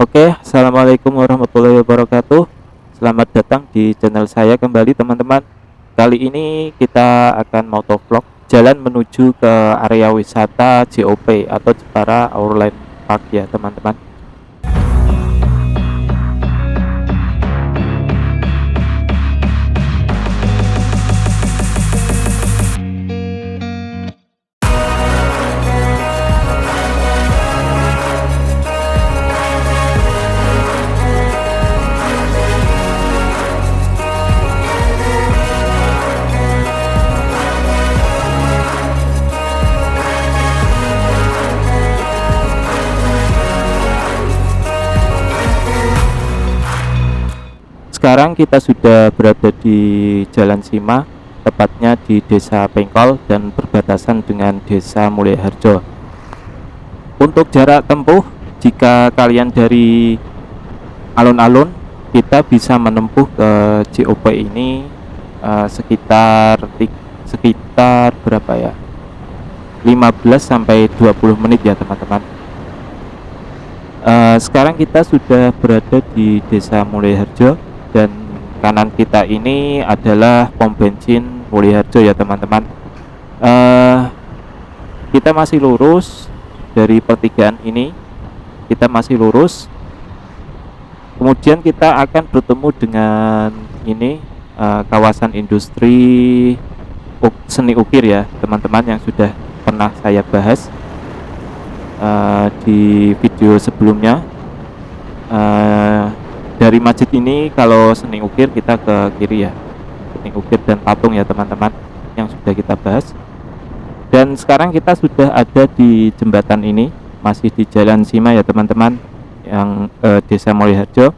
Oke, assalamualaikum warahmatullahi wabarakatuh. Selamat datang di channel saya kembali, teman-teman. Kali ini kita akan motovlog jalan menuju ke area wisata JOP atau Jepara Outland Park ya, teman-teman. Sekarang kita sudah berada di Jalan Sima, tepatnya di Desa Pengkol dan berbatasan dengan Desa Mulyaharjo. Untuk jarak tempuh, jika kalian dari alun-alun, kita bisa menempuh ke JOP ini sekitar berapa ya? 15 sampai 20 menit ya, teman-teman. Sekarang kita sudah berada di Desa Mulyaharjo dan kanan kita ini adalah pom bensin Mulyaharjo ya, teman-teman. Kita masih lurus dari pertigaan ini, kita masih lurus. Kemudian kita akan bertemu dengan ini kawasan industri seni ukir ya, teman-teman, yang sudah pernah saya bahas di video sebelumnya. Dari masjid ini kalau seni ukir kita ke kiri ya, seni ukir dan patung ya, teman-teman, yang sudah kita bahas. Dan sekarang kita sudah ada di jembatan ini, masih di Jalan Sima ya, teman-teman, yang Desa Mulyaharjo.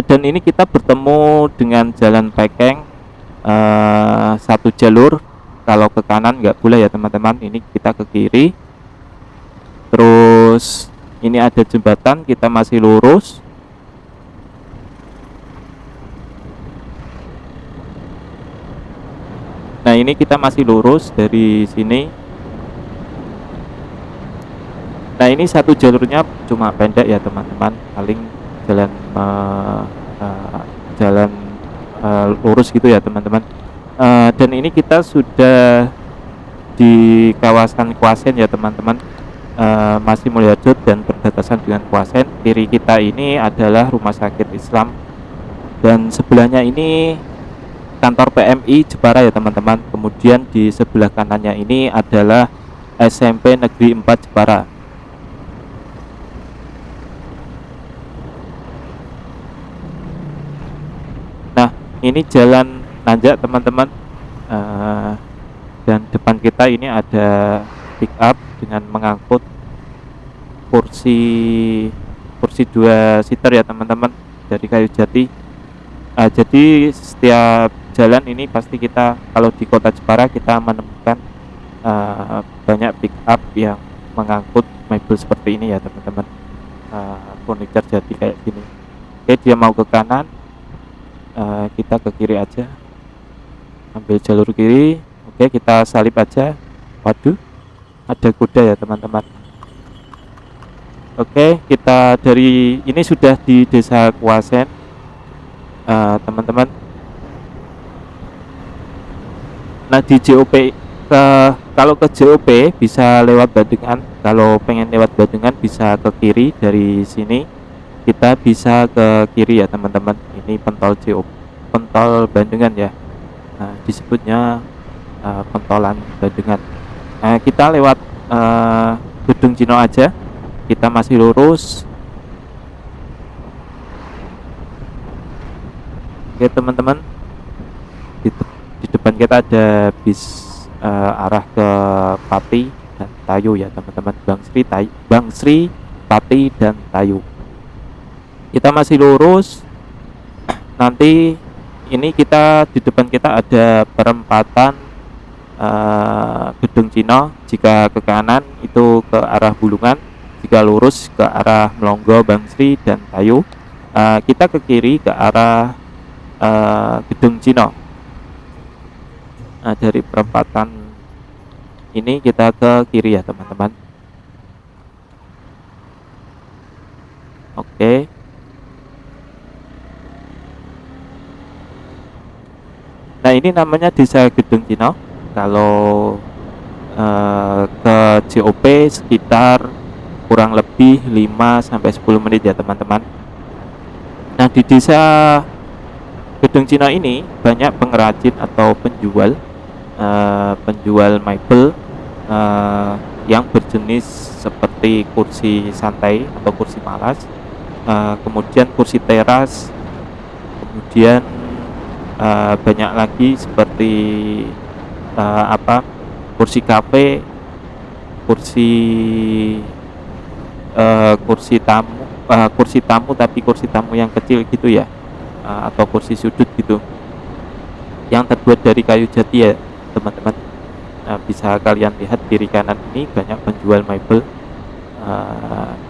Dan ini kita bertemu dengan Jalan Pekeng, satu jalur. Kalau ke kanan nggak boleh ya, teman-teman, ini kita ke kiri. Terus ini ada jembatan, kita masih lurus. Nah, ini kita masih lurus dari sini. Nah, ini satu jalurnya cuma pendek ya, teman-teman, paling jalan lurus gitu ya, teman-teman. Dan ini kita sudah di kawasan Kuasen ya, teman-teman. Masih Mulyaharjo dan berbatasan dengan Kuasen. Kiri kita ini adalah Rumah Sakit Islam dan sebelahnya ini kantor PMI Jepara ya, teman-teman. Kemudian di sebelah kanannya ini adalah SMP Negeri 4 Jepara. Nah, ini jalan nanjak, teman-teman, dan depan kita ini ada pick up dengan mengangkut kursi 2 seater ya, teman-teman, dari kayu jati. Jadi setiap jalan ini pasti kita, kalau di kota Jepara, kita menemukan banyak pick up yang mengangkut mebel seperti ini ya, teman-teman, furniture jadi kayak gini. Oke, dia mau ke kanan, kita ke kiri aja, ambil jalur kiri. Oke, kita salip aja. Waduh, ada kuda ya, teman-teman. Oke, kita dari ini sudah di Desa Kuasen, teman-teman. Nah, di JOP, kalau ke JOP bisa lewat Bandengan. Kalau pengen lewat Bandengan bisa ke kiri dari sini. Kita bisa ke kiri ya, teman-teman. Ini pentol JOP, pentol Bandengan ya. Nah, disebutnya pentolan Bandengan. Nah, kita lewat Gedung Cino aja. Kita masih lurus. Oke, teman-teman, di depan kita ada bis arah ke Pati dan Tayu ya, teman-teman. Bang Sri, Pati dan Tayu. Kita masih lurus. Nanti ini kita di depan kita ada perempatan Gedung Cino. Jika ke kanan itu ke arah Bulungan, jika lurus ke arah Melonggo, Bang Sri dan Tayu. Kita ke kiri ke arah Gedung Cino. Nah, dari perempatan ini kita ke kiri ya, teman-teman. Oke. Nah, ini namanya Desa Gedung Cina. Kalau ke JOP sekitar kurang lebih 5 sampai 10 menit ya, teman-teman. Nah, di Desa Gedung Cina ini banyak pengrajin atau penjual mebel eh, yang berjenis seperti kursi santai atau kursi malas, kemudian kursi teras, kemudian banyak lagi seperti apa, kursi kafe, kursi kursi tamu tapi kursi tamu yang kecil gitu ya, atau kursi sudut gitu, yang terbuat dari kayu jati ya, teman-teman. Bisa kalian lihat kiri kanan ini banyak penjual mebel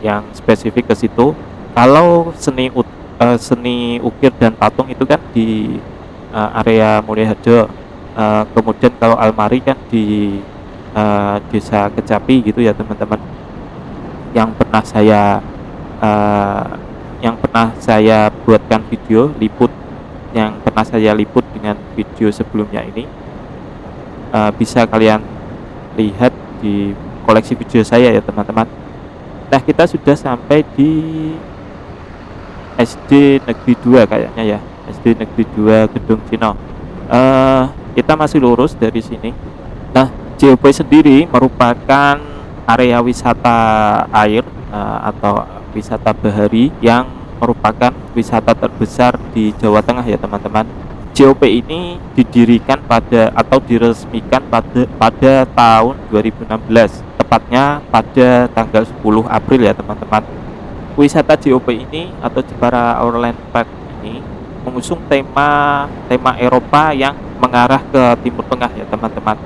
yang spesifik ke situ. Kalau seni ukir dan patung itu kan di area Mulya Harjo. Kemudian kalau almari kan di Desa Kecapi gitu ya, teman-teman. Yang pernah saya uh, buatkan video liput, yang pernah saya liput dengan video sebelumnya ini, bisa kalian lihat di koleksi video saya ya, teman-teman. Nah, kita sudah sampai di SD Negeri 2 kayaknya ya, SD Negeri 2 Gedung Cina. Kita masih lurus dari sini. Nah, JOP sendiri merupakan area wisata air atau wisata bahari yang merupakan wisata terbesar di Jawa Tengah ya, teman-teman. JOP ini didirikan atau diresmikan pada tahun 2016, tepatnya pada tanggal 10 April ya, teman-teman. Wisata JOP ini atau Jepara Outland Park ini mengusung tema Eropa yang mengarah ke Timur Tengah ya, teman-teman.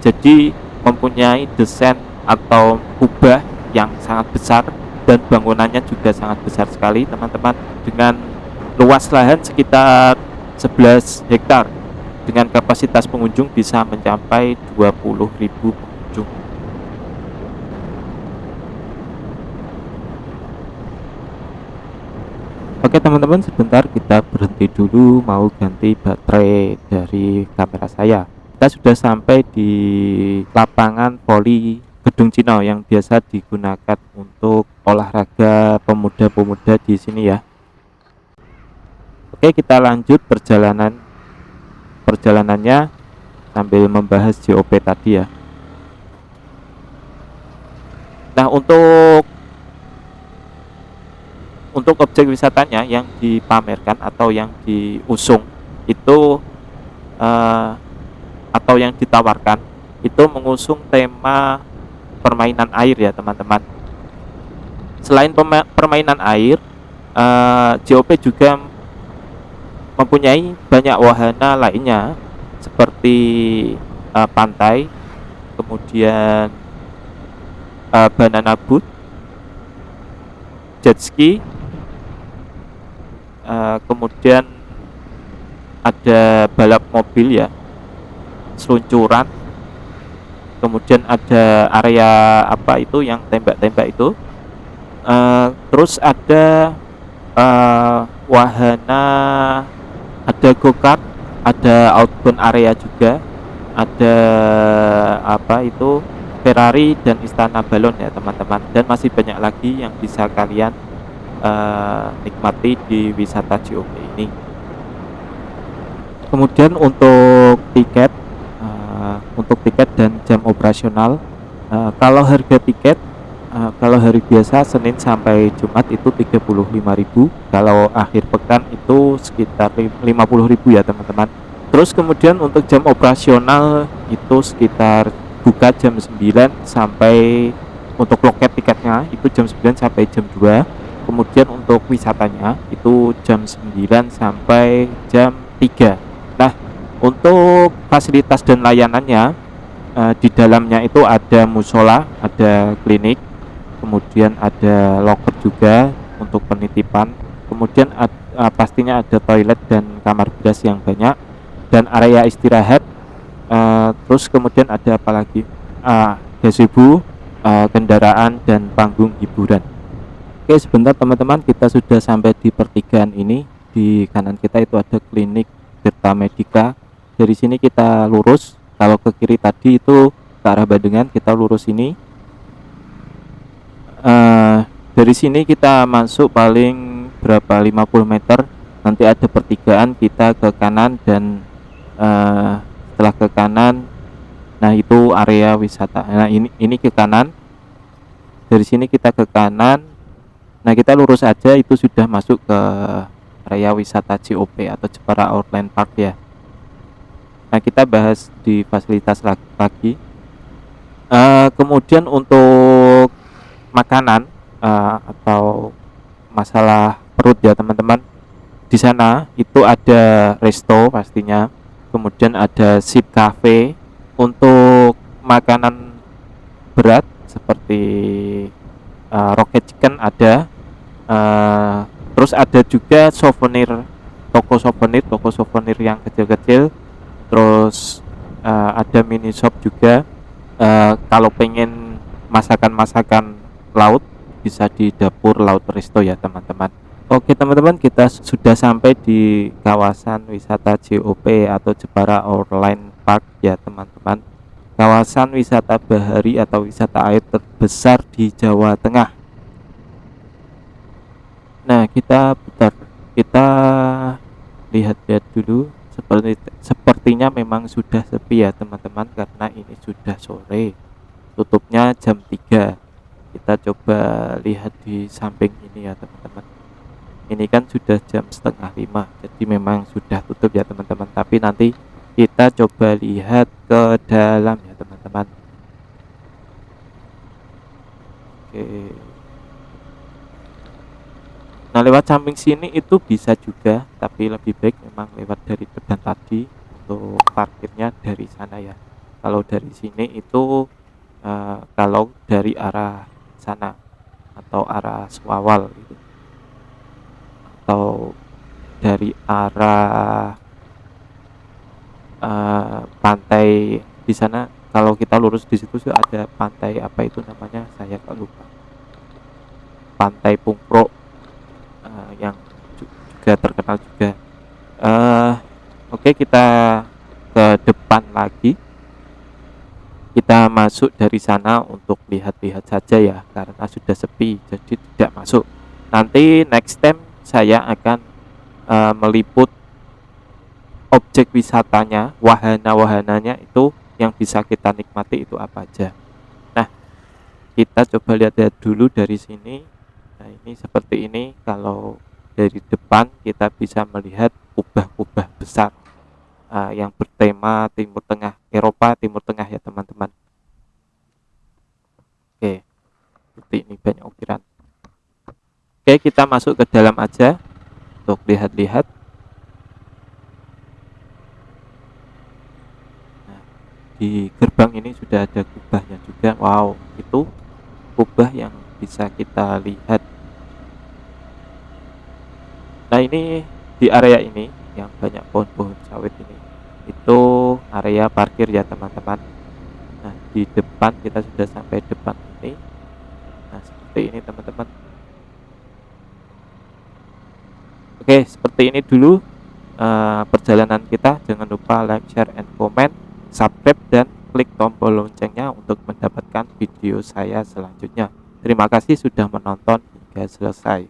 Jadi mempunyai desain atau kubah yang sangat besar dan bangunannya juga sangat besar sekali, teman-teman, dengan luas lahan sekitar 11 hektar dengan kapasitas pengunjung bisa mencapai 20.000 pengunjung. Oke, teman-teman, sebentar kita berhenti dulu, mau ganti baterai dari kamera saya. Kita sudah sampai di lapangan voli Gedung Cina yang biasa digunakan untuk olahraga pemuda-pemuda di sini ya. Oke, kita lanjut perjalanannya sambil membahas JOP tadi ya. Nah, untuk objek wisatanya yang dipamerkan atau yang diusung itu atau yang ditawarkan itu mengusung tema permainan air ya, teman-teman. Selain permainan air, JOP juga mempunyai banyak wahana lainnya seperti pantai, kemudian banana boat, jet ski, kemudian ada balap mobil ya, seluncuran, kemudian ada area apa itu yang tembak-tembak itu, terus ada wahana, ada go-kart, ada outbound area juga, ada apa itu Ferrari dan istana balon ya, teman-teman, dan masih banyak lagi yang bisa kalian nikmati di wisata JOP ini. Kemudian untuk tiket dan jam operasional, kalau harga tiket kalau hari biasa Senin sampai Jumat itu 35.000, kalau akhir pekan itu sekitar 50.000 ya, teman-teman. Terus kemudian untuk jam operasional itu sekitar buka jam 9 sampai, untuk loket tiketnya itu jam 9 sampai jam 2. Kemudian untuk wisatanya itu jam 9 sampai jam 3. Nah, untuk fasilitas dan layanannya, di dalamnya itu ada musola, ada klinik, kemudian ada loker juga untuk penitipan, kemudian pastinya ada toilet dan kamar bilas yang banyak, dan area istirahat, terus kemudian ada apa lagi, gazebo, kendaraan, dan panggung hiburan. Oke, sebentar teman-teman, kita sudah sampai di pertigaan ini. Di kanan kita itu ada klinik Tirta Medika. Dari sini kita lurus. Kalau ke kiri tadi itu ke arah Badengan, kita lurus ini. Dari sini kita masuk paling berapa, 50 meter. Nanti ada pertigaan, kita ke kanan, dan setelah ke kanan, nah itu area wisata. Nah ini ke kanan. Dari sini kita ke kanan. Nah kita lurus aja, itu sudah masuk ke area wisata COP atau Jepara Outland Park ya. Nah kita bahas di fasilitas lagi. Kemudian untuk makanan atau masalah perut ya teman-teman, di sana itu ada resto pastinya, kemudian ada sip cafe. Untuk makanan berat seperti rocket chicken ada, terus ada juga toko souvenir yang kecil-kecil, terus ada mini shop juga. Kalau pengen masakan laut bisa di dapur Laut Resto ya teman-teman. Oke teman-teman, kita sudah sampai di kawasan wisata JOP atau Jepara Outland Park ya teman-teman. Kawasan wisata bahari atau wisata air terbesar di Jawa Tengah. Nah kita lihat-lihat dulu. Sepertinya memang sudah sepi ya teman-teman, karena ini sudah sore, tutupnya jam 3. Kita coba lihat di samping ini ya teman-teman. Ini kan sudah jam setengah 5, jadi memang sudah tutup ya teman-teman. Tapi nanti kita coba lihat ke dalam ya teman-teman. Oke. Nah lewat samping sini itu bisa juga, tapi lebih baik memang lewat dari depan tadi. Untuk parkirnya dari sana ya. Kalau dari sini itu kalau dari arah sana atau arah Swawal gitu, atau dari arah pantai di sana. Kalau kita lurus di situ sih ada pantai, apa itu namanya, saya lupa, Pantai Pungpro, yang juga terkenal juga. Oke, kita ke depan lagi. Kita masuk dari sana untuk lihat-lihat saja ya, karena sudah sepi jadi tidak masuk. Nanti next time saya akan meliput objek wisatanya, wahana-wahananya itu yang bisa kita nikmati itu apa aja. Nah kita coba lihat-lihat dulu dari sini. Nah ini seperti ini. Kalau dari depan kita bisa melihat kubah-kubah besar yang bertema Timur Tengah, Eropa Timur Tengah ya teman-teman. Oke, seperti ini banyak ukiran. Oke, kita masuk ke dalam aja untuk lihat-lihat. Nah, di gerbang ini sudah ada kubahnya juga. Wow, itu kubah yang bisa kita lihat. Nah ini di area ini yang banyak pohon-pohon sawit ini, itu area parkir ya teman-teman. Nah di depan kita sudah sampai depan ini. Nah seperti ini teman-teman. Oke, seperti ini dulu perjalanan kita. Jangan lupa like, share, and comment, subscribe, dan klik tombol loncengnya untuk mendapatkan video saya selanjutnya. Terima kasih sudah menonton hingga selesai.